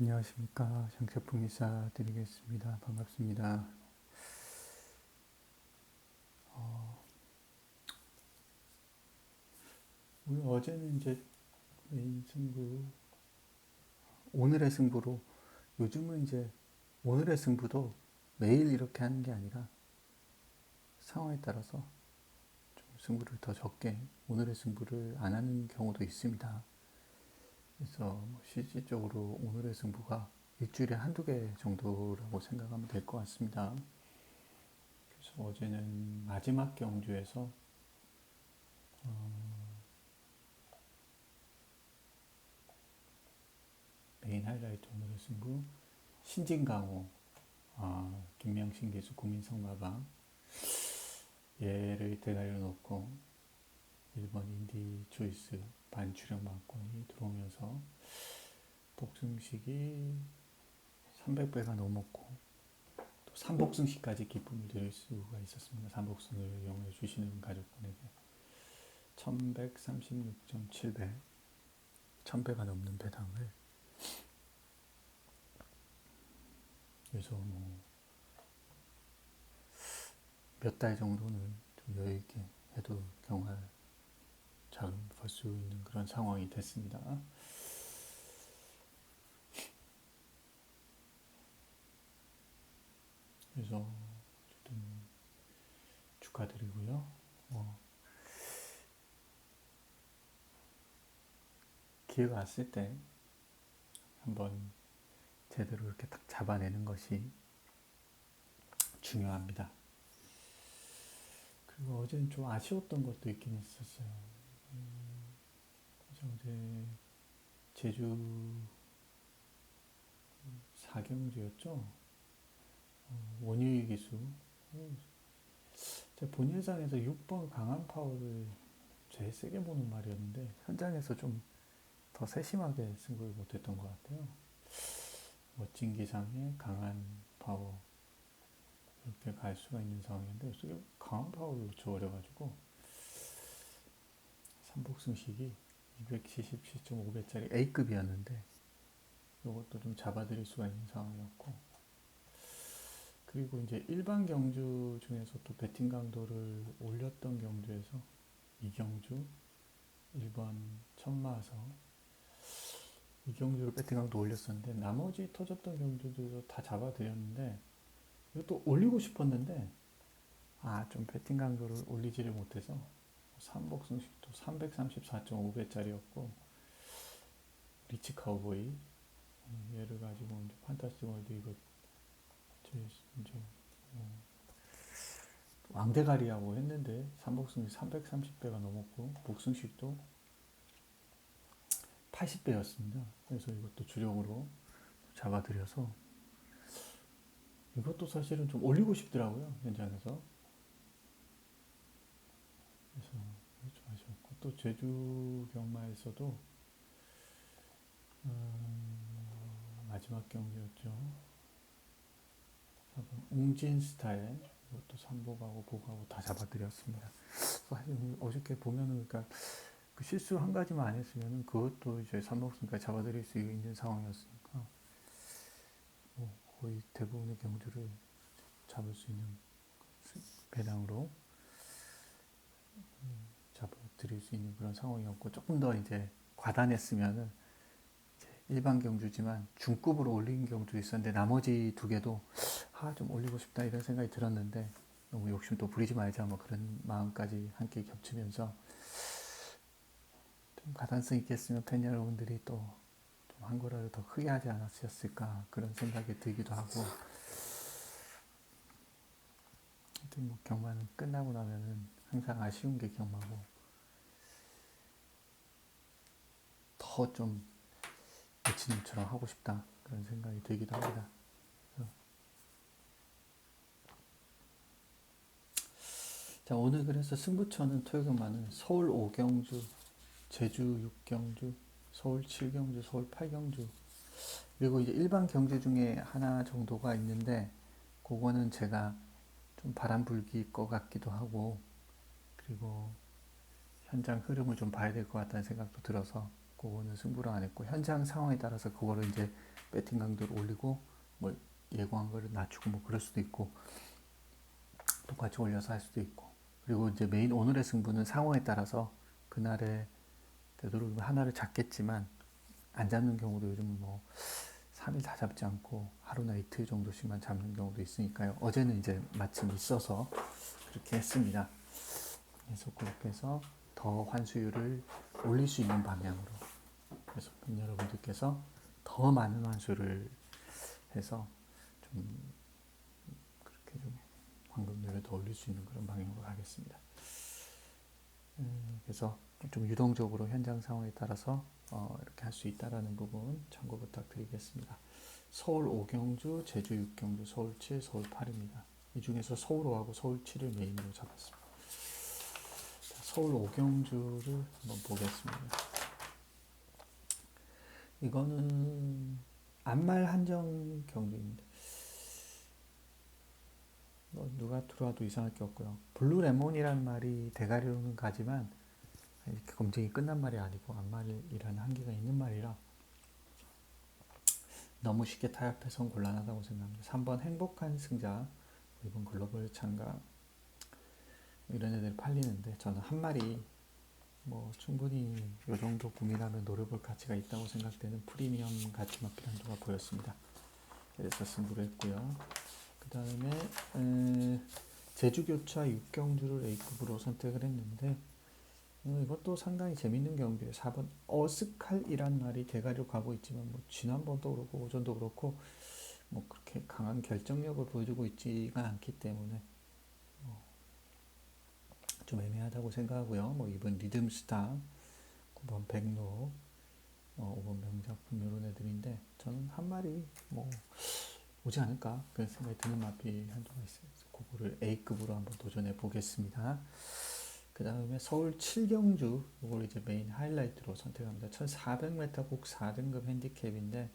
안녕하십니까. 장태풍 인사 드리겠습니다. 반갑습니다. 오늘 어제는 이제 메인 승부, 오늘의 승부로, 요즘은 이제 오늘의 승부도 매일 이렇게 하는 게 아니라 상황에 따라서 좀 승부를 더 적게, 오늘의 승부를 안 하는 경우도 있습니다. 그래서 뭐 실질적으로 오늘의 승부가 일주일에 한두 개 정도라고 생각하면 될 것 같습니다. 그래서 어제는 마지막 경주에서 메인 하이라이트 오늘의 승부 신진강호, 김명신 기수 국민성마방 얘를 대가리로 놓고 1번 인디 초이스 반출형 막권이 들어오면서 복승식이 300배가 넘었고 또 3복승식까지 기쁨을 드릴 수가 있었습니다. 3복승을 이용해 주시는 가족분에게 1136.7배 1000배가 넘는 배당을, 그래서 뭐 몇 달 정도는 좀 여유 있게 해도 경할 자금 벌 수 있는 그런 상황이 됐습니다. 그래서 어쨌든 축하드리고요. 기회가 왔을 때 한번 제대로 이렇게 딱 잡아내는 것이 중요합니다. 그리고 어제는 좀 아쉬웠던 것도 있긴 했었어요. 어제 제주 4경주였죠. 원유의 기수. 제 본예상에서 6번 강한 파워를 제일 세게 보는 말이었는데 현장에서 좀 더 세심하게 승부를 못했던 것 같아요. 멋진 기상에 강한 파워 이렇게 갈 수가 있는 상황인데 강한 파워를 놓쳐버려가지고 3복승식이 277.5배짜리 A급이었는데 이것도 좀 잡아드릴 수가 있는 상황이었고, 그리고 이제 일반 경주 중에서 또 배팅 강도를 올렸던 경주에서 이경주 1번 천마서 이경주를 배팅 강도 올렸었는데 나머지 터졌던 경주들도 다 잡아드렸는데 이것도 올리고 싶었는데 좀 배팅 강도를 올리지를 못해서 3복승식도 334.5배짜리였고 리치 카우보이 얘를 가지고 이제 판타스틱 월드 이거 이제 왕대가리하고 했는데 3복승식 330배가 넘었고 복승식도 80배였습니다. 그래서 이것도 주력으로 잡아드려서 이것도 사실은 좀 올리고 싶더라고요, 현장에서. 그래서 좀 아쉬웠고 또 제주 경마에서도 마지막 경기였죠. 4번 웅진 스타일 이것도 3복하고 복하고 다 잡아드렸습니다. 사실 어저께 보면은 그러니까 그 실수 한 가지만 안 했으면은 그것도 이제 3복승까지 잡아드릴 수 있는 상황이었으니까 뭐 거의 대부분의 경주를 잡을 수 있는 배당으로 잡아드릴 수 있는 그런 상황이었고, 조금 더 이제 과단했으면은 일반 경주지만 중급으로 올린 경주도 있었는데 나머지 두 개도 좀 올리고 싶다 이런 생각이 들었는데 너무 욕심 또 부리지 말자 뭐 그런 마음까지 함께 겹치면서 좀 가단성 있게 했으면 팬 여러분들이 또 한 거라도 더 크게 하지 않았을까 그런 생각이 들기도 하고, 하여튼 뭐 경마는 끝나고 나면은 항상 아쉬운 게 경마고 더 좀 예치님처럼 하고 싶다 그런 생각이 들기도 합니다. 자, 오늘 그래서 승부처는 토요경마는 서울 5경주, 제주 6경주, 서울 7경주, 서울 8경주, 그리고 이제 일반 경주 중에 하나 정도가 있는데 그거는 제가 좀 바람 불기 것 같기도 하고 그리고 현장 흐름을 좀 봐야 될 것 같다는 생각도 들어서 그거는 승부를 안 했고 현장 상황에 따라서 그거를 이제 배팅 강도를 올리고 뭐 예고한 거를 낮추고 뭐 그럴 수도 있고 똑같이 올려서 할 수도 있고 그리고 이제 메인 오늘의 승부는 상황에 따라서 그날의 되도록이면 하나를 잡겠지만 안 잡는 경우도 요즘 뭐 3일 다 잡지 않고 하루나 이틀 정도씩만 잡는 경우도 있으니까요. 어제는 이제 마침 있어서 그렇게 했습니다. 그래서 그렇게 해서 더 환수율을 올릴 수 있는 방향으로 그래서 여러분들께서 더 많은 환수를 해서 좀 그렇게 좀 황금률을 더 올릴 수 있는 그런 방향으로 가겠습니다. 그래서 좀 유동적으로 현장 상황에 따라서 이렇게 할 수 있다라는 부분 참고 부탁드리겠습니다. 서울 5경주, 제주 6경주, 서울 7, 서울 8입니다. 이 중에서 서울 5하고 서울 7을 메인으로 잡았습니다. 자, 서울 5경주를 한번 보겠습니다. 이거는 안말 한정 경주입니다. 누가 들어와도 이상할 게 없고요. 블루레몬이라는 말이 대가리로는 가지만 이렇게 검증이 끝난 말이 아니고 안말이라는 한계가 있는 말이라 너무 쉽게 타협해서는 곤란하다고 생각합니다. 3번 행복한 승자 이번 글로벌 참가 이런 애들 팔리는데 저는 한 마리 뭐 충분히 이 정도 구매하면 노려볼 가치가 있다고 생각되는 프리미엄 가치 마필 한도가 보였습니다. 그래서 승부를 했고요. 그 다음에 제주교차 6경주를 A급으로 선택을 했는데 이것도 상당히 재밌는 경기예요. 4번 어스칼이란 말이 대가리로 가고 있지만 뭐 지난번도 그렇고 오전도 그렇고 뭐 그렇게 강한 결정력을 보여주고 있지가 않기 때문에 좀 애매하다고 생각하고요. 뭐 2번 리듬스타, 9번 백로, 5번 명작품 이런 애들인데 저는 한 마리 뭐 오지 않을까 그런 생각이 드는 마필 한도가 있어요. 그거를 A급으로 한번 도전해 보겠습니다. 그 다음에 서울 7경주 이걸 이제 메인 하이라이트로 선택합니다. 1400m 국 4등급 핸디캡인데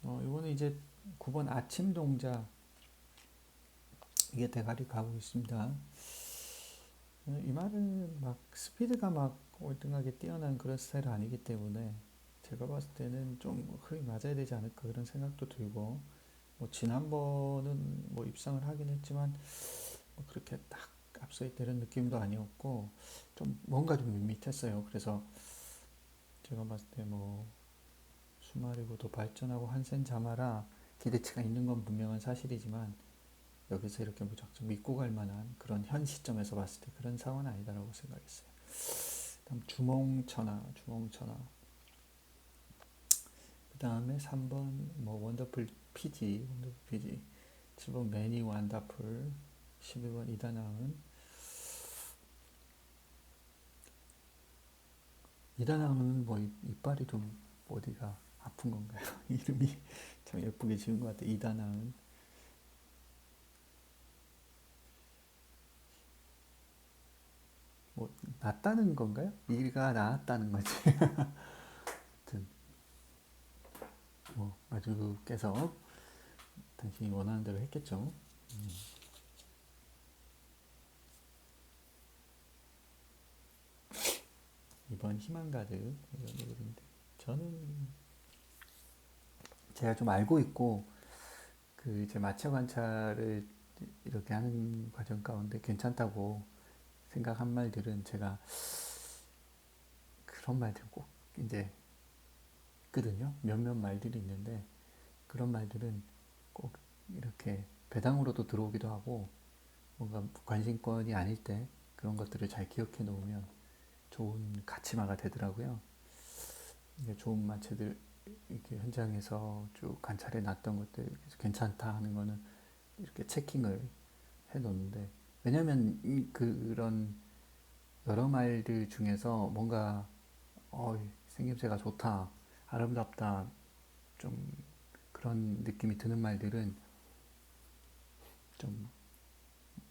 이거는 이제 9번 아침 동자 이게 대가리 가고 있습니다. 이 말은 막 스피드가 막 월등하게 뛰어난 그런 스타일은 아니기 때문에 제가 봤을 때는 좀 흐름이 맞아야 되지 않을까 그런 생각도 들고 뭐 지난번은 뭐 입상을 하긴 했지만 뭐 그렇게 딱 앞서 있다는 느낌도 아니었고 좀 뭔가 좀 밋밋했어요. 그래서 제가 봤을 때 뭐 수마리고 더 발전하고 한센 자마라 기대치가 있는 건 분명한 사실이지만 여기서 이렇게 무작정 믿고 갈 만한 그런 현 시점에서 봤을 때 그런 상황은 아니다라고 생각했어요. 다음 주몽천하 그 다음에 3번 뭐 원더풀 피지 7번 매니 완다풀 11번 이다나은 뭐 이빨이 좀 어디가 아픈 건가요? 이름이 참 예쁘게 지은 것 같아. 이다나은 뭐 낫다는 건가요? 이가 나았다는 거지. 하여튼 뭐 마주께서 당신이 원하는 대로 했겠죠. 2번 희망가득 이런 노래인데 저는 제가 좀 알고 있고 그 제 마체 관찰을 이렇게 하는 과정 가운데 괜찮다고 생각한 말들은 제가 그런 말들 꼭 이제 있거든요. 몇몇 말들이 있는데 그런 말들은 꼭 이렇게 배당으로도 들어오기도 하고 뭔가 관심권이 아닐 때 그런 것들을 잘 기억해 놓으면 좋은 가치마가 되더라고요. 이게 좋은 마체들 이렇게 현장에서 쭉 관찰해 놨던 것들 괜찮다 하는 거는 이렇게 체킹을 해 놓는데 왜냐면 그런 여러 말들 중에서 뭔가 생김새가 좋다, 아름답다, 좀 그런 느낌이 드는 말들은 좀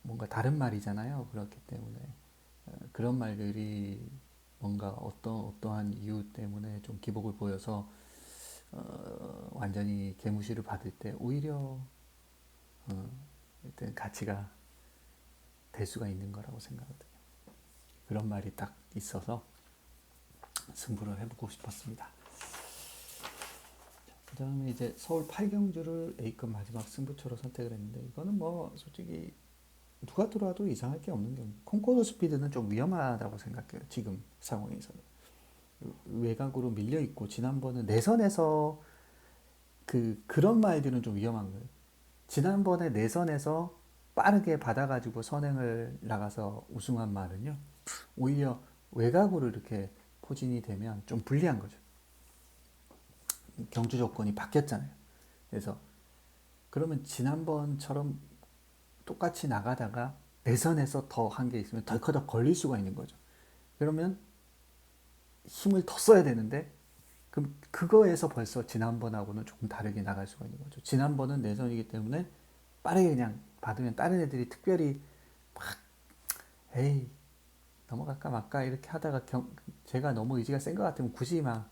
뭔가 다른 말이잖아요. 그렇기 때문에 그런 말들이 뭔가 어떠한 이유 때문에 좀 기복을 보여서 완전히 개무시를 받을 때 오히려 일단 가치가 될 수가 있는 거라고 생각하거든요. 그런 말이 딱 있어서 승부를 해보고 싶었습니다. 그다음에 이제 서울 8경주를 A급 마지막 승부처로 선택을 했는데 이거는 뭐 솔직히 누가 들어와도 이상할 게 없는 경기. 콩코드 스피드는 좀 위험하다고 생각해요. 지금 상황에서는. 외곽으로 밀려 있고 지난번은 내선에서 그런 말들은 좀 위험한 거예요. 지난번에 내선에서 빠르게 받아가지고 선행을 나가서 우승한 말은요. 오히려 외곽으로 이렇게 포진이 되면 좀 불리한 거죠. 경주 조건이 바뀌었잖아요. 그래서 그러면 지난번처럼 똑같이 나가다가 내선에서 더 한 게 있으면 덜커덕 걸릴 수가 있는 거죠. 그러면 힘을 더 써야 되는데 그럼 그거에서 벌써 지난번하고는 조금 다르게 나갈 수가 있는 거죠. 지난번은 내선이기 때문에 빠르게 그냥 받으면 다른 애들이 특별히 막 에이 넘어갈까 말까 이렇게 하다가 제가 너무 의지가 센 것 같으면 굳이 막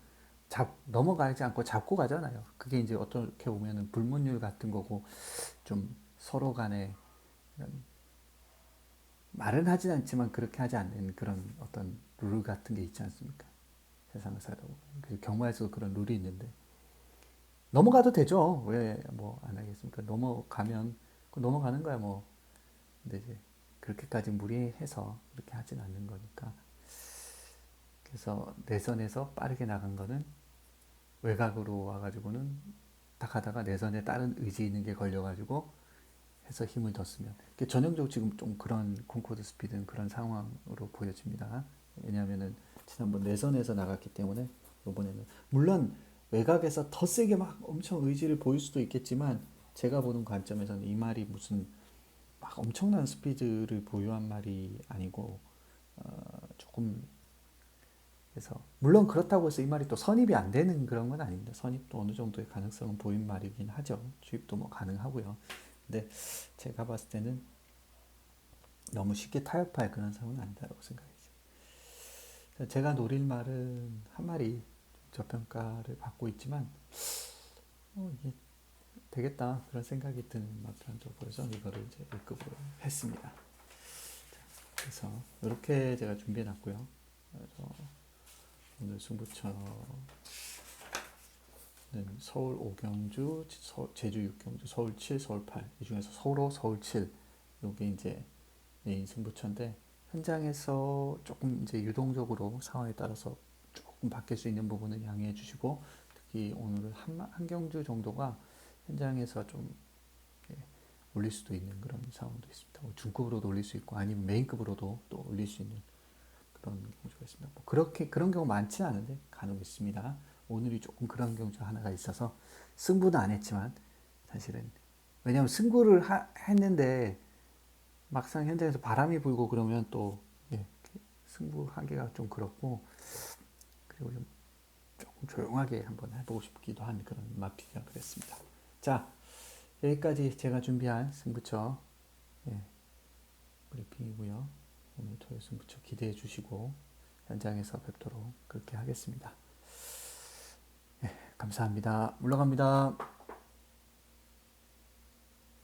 넘어가지 않고 잡고 가잖아요. 그게 이제 어떻게 보면은 불문율 같은 거고 좀 서로 간에 말은 하진 않지만 그렇게 하지 않는 그런 어떤 룰 같은 게 있지 않습니까? 세상을 살다 보면. 경마에서도 그런 룰이 있는데 넘어가도 되죠. 왜 뭐 안 하겠습니까? 넘어가면 넘어가는 거야 뭐. 근데 이제 그렇게까지 무리해서 그렇게 하진 않는 거니까. 그래서 내선에서 빠르게 나간 거는 외곽으로 와가지고는 딱 하다가 내선에 다른 의지 있는 게 걸려가지고 해서 힘을 더 쓰면 전형적으로 지금 좀 그런 콩코드 스피드는 그런 상황으로 보여집니다. 왜냐하면은 지난번 내선에서 나갔기 때문에 이번에는 물론 외곽에서 더 세게 막 엄청 의지를 보일 수도 있겠지만 제가 보는 관점에서는 이 말이 무슨 막 엄청난 스피드를 보유한 말이 아니고 조금 그래서 물론 그렇다고 해서 이 말이 또 선입이 안 되는 그런 건 아닙니다. 선입도 어느 정도의 가능성은 보인 말이긴 하죠. 주입도 뭐 가능하고요. 근데 제가 봤을 때는 너무 쉽게 타협할 그런 상황은 아니다라고 생각해요. 제가 노릴 말은 한 마리 저평가를 받고 있지만 이게 되겠다 그런 생각이 드는 맛한 쪽 보여서 이거를 이제 1급으로 했습니다. 그래서 이렇게 제가 준비해 놨고요. 그래서 오늘 승부처는 서울 5경주, 제주 6경주, 서울 7, 서울 8. 이 중에서 서울 5, 서울 7. 요게 이제 메인 승부처인데 현장에서 조금 이제 유동적으로 상황에 따라서 조금 바뀔 수 있는 부분은 양해해 주시고 특히 오늘은 한 경주 정도가 현장에서 좀 올릴 수도 있는 그런 상황도 있습니다. 중급으로도 올릴 수 있고 아니면 메인급으로도 또 올릴 수 있는 그런 경우가 있습니다. 뭐 그렇게 그런 경우 많지는 않은데 간혹 있습니다. 오늘이 조금 그런 경우 하나가 있어서 승부는 안 했지만 사실은 왜냐하면 승부를 했는데 막상 현장에서 바람이 불고 그러면 또 승부하기가 좀 그렇고 그리고 좀 조금 조용하게 한번 해보고 싶기도 한 그런 맛비가 그랬습니다. 자 여기까지 제가 준비한 승부처 브리핑이고요. 오늘 토요일 승부처 기대해 주시고 현장에서 뵙도록 그렇게 하겠습니다. 감사합니다. 물러갑니다.